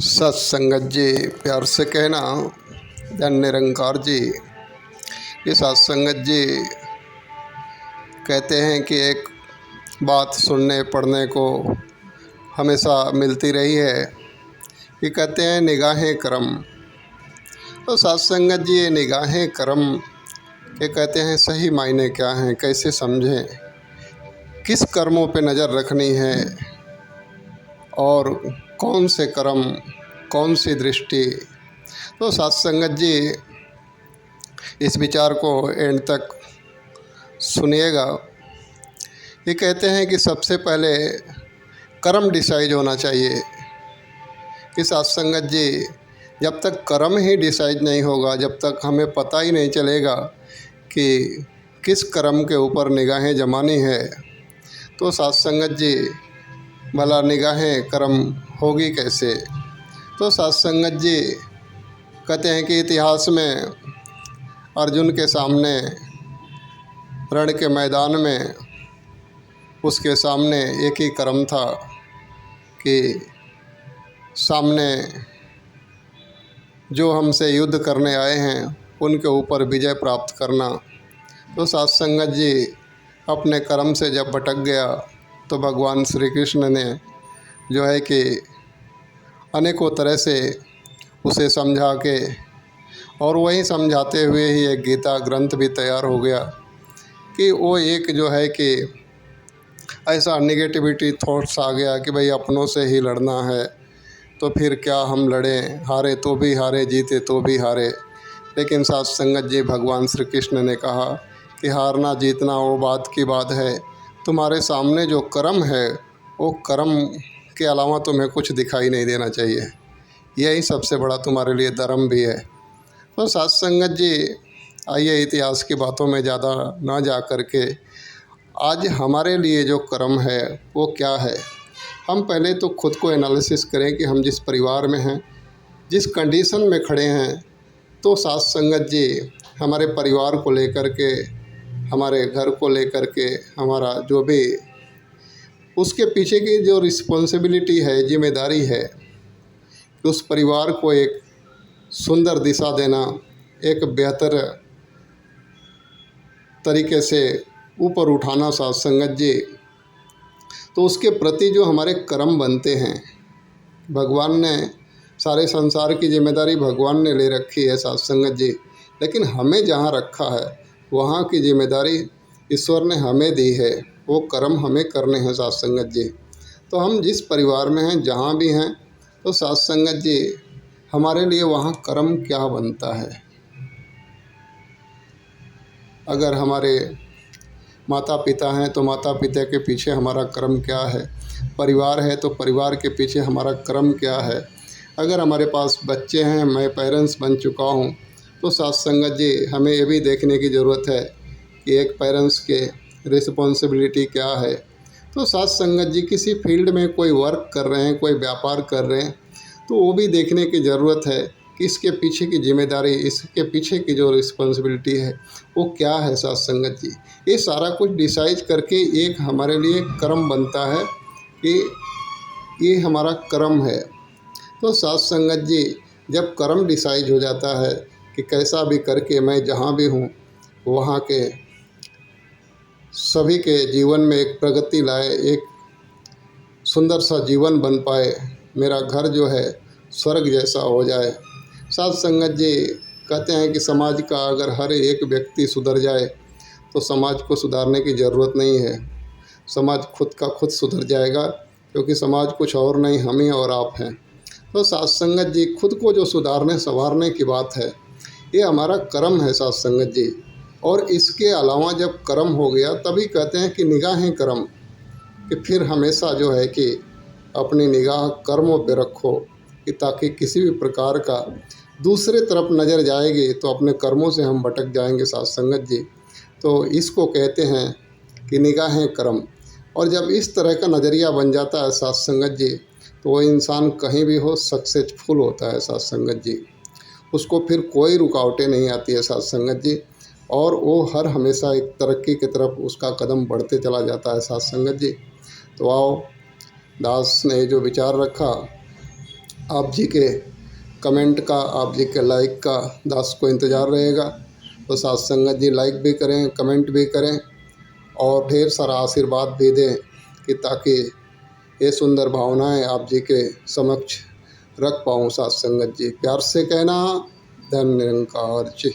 सत्संगत जी प्यार से कहना, धन निरंकार जी। ये सत्संगत जी कहते हैं कि एक बात सुनने पढ़ने को हमेशा मिलती रही है। ये कहते हैं निगाहें करम। तो सत्संगत जी ये निगाहें करम ये कहते हैं सही मायने क्या हैं, कैसे समझें, किस कर्मों पे नज़र रखनी है और कौन से कर्म, कौन सी दृष्टि। तो सत्संगत जी इस विचार को एंड तक सुनिएगा। ये कहते हैं कि सबसे पहले कर्म डिसाइड होना चाहिए। कि सत्संगत जी जब तक कर्म ही डिसाइड नहीं होगा, जब तक हमें पता ही नहीं चलेगा कि किस कर्म के ऊपर निगाहें जमानी है, तो सत्संगत जी भला निगाहें कर्म होगी कैसे। तो सत्संगत जी कहते हैं कि इतिहास में अर्जुन के सामने रण के मैदान में उसके सामने एक ही कर्म था कि सामने जो हमसे युद्ध करने आए हैं उनके ऊपर विजय प्राप्त करना। तो सत्संगत जी अपने कर्म से जब भटक गया तो भगवान श्री कृष्ण ने जो है कि अनेकों तरह से उसे समझा के, और वही समझाते हुए ही एक गीता ग्रंथ भी तैयार हो गया कि वो एक जो है कि ऐसा निगेटिविटी थॉट्स आ गया कि भाई अपनों से ही लड़ना है, तो फिर क्या हम लड़ें, हारे तो भी हारे, जीते तो भी हारे। लेकिन सत्संगत जी भगवान श्री कृष्ण ने कहा कि हारना जीतना वो बात की बात है, तुम्हारे सामने जो कर्म है वो कर्म के अलावा तुम्हें कुछ दिखाई नहीं देना चाहिए, यही सबसे बड़ा तुम्हारे लिए धर्म भी है। तो सत्संगत जी आइए इतिहास की बातों में ज़्यादा ना जा कर के आज हमारे लिए जो कर्म है वो क्या है। हम पहले तो खुद को एनालिसिस करें कि हम जिस परिवार में हैं, जिस कंडीशन में खड़े हैं, तो सत्संगत जी हमारे परिवार को लेकर के, हमारे घर को लेकर के, हमारा जो भी उसके पीछे की जो रिस्पॉन्सिबिलिटी है, जिम्मेदारी है, उस परिवार को एक सुंदर दिशा देना, एक बेहतर तरीके से ऊपर उठाना सत्संगत जी, तो उसके प्रति जो हमारे कर्म बनते हैं, भगवान ने सारे संसार की जिम्मेदारी भगवान ने ले रखी है सत्संगत जी, लेकिन हमें जहाँ रखा है वहाँ की जिम्मेदारी ईश्वर ने हमें दी है, वो कर्म हमें करने हैं सत्संगत जी। तो हम जिस परिवार में हैं, जहाँ भी हैं, तो सत्संगत जी हमारे लिए वहाँ कर्म क्या बनता है। अगर हमारे माता पिता हैं तो माता पिता के पीछे हमारा कर्म क्या है, परिवार है तो परिवार के पीछे हमारा कर्म क्या है। अगर हमारे पास बच्चे हैं, मैं पेरेंट्स बन चुका हूँ, तो सत्संगत जी हमें ये भी देखने की ज़रूरत है कि एक पेरेंट्स के रिस्पॉन्सिबिलिटी क्या है। तो सत्संगत जी किसी फील्ड में कोई वर्क कर रहे हैं, कोई व्यापार कर रहे हैं, तो वो भी देखने की ज़रूरत है कि इसके पीछे की जिम्मेदारी, इसके पीछे की जो रिस्पॉन्सिबिलिटी है वो क्या है सत्संगत जी। ये सारा कुछ डिसाइड करके एक हमारे लिए कर्म बनता है कि ये हमारा कर्म है। तो सत्संगत जी जब कर्म डिसाइड हो जाता है कि कैसा भी करके मैं जहाँ भी हूँ वहाँ के सभी के जीवन में एक प्रगति लाए, एक सुंदर सा जीवन बन पाए, मेरा घर जो है स्वर्ग जैसा हो जाए। सत्संगत जी कहते हैं कि समाज का अगर हर एक व्यक्ति सुधर जाए तो समाज को सुधारने की ज़रूरत नहीं है, समाज खुद का खुद सुधर जाएगा, क्योंकि समाज कुछ और नहीं, हम ही और आप हैं। तो सत्संगत जी खुद को जो सुधारने संवारने की बात है, ये हमारा कर्म है सत्संगत जी। और इसके अलावा जब कर्म हो गया तभी कहते हैं कि निगाहें कर्म, कि फिर हमेशा जो है कि अपनी निगाह कर्मों पे रखो, कि ताकि किसी भी प्रकार का दूसरे तरफ नज़र जाएगी तो अपने कर्मों से हम भटक जाएंगे सत्संगत जी। तो इसको कहते हैं कि निगाहें कर्म। और जब इस तरह का नज़रिया बन जाता है सत्संगत जी, तो वो इंसान कहीं भी हो सक्सेसफुल होता है सत्संगत जी, उसको फिर कोई रुकावटें नहीं आती है सत्संगत जी, और वो हर हमेशा एक तरक्की की तरफ उसका कदम बढ़ते चला जाता है सत्संगत जी। तो आओ, दास ने जो विचार रखा आप जी के कमेंट का, आप जी के लाइक का दास को इंतज़ार रहेगा। तो साथ संगत जी लाइक भी करें, कमेंट भी करें और ढेर सारा आशीर्वाद भी दें कि ताकि ये सुंदर भावनाएं आप जी के समक्ष रख पाऊँ। साथ संगत जी प्यार से कहना, धन निरंकार जी।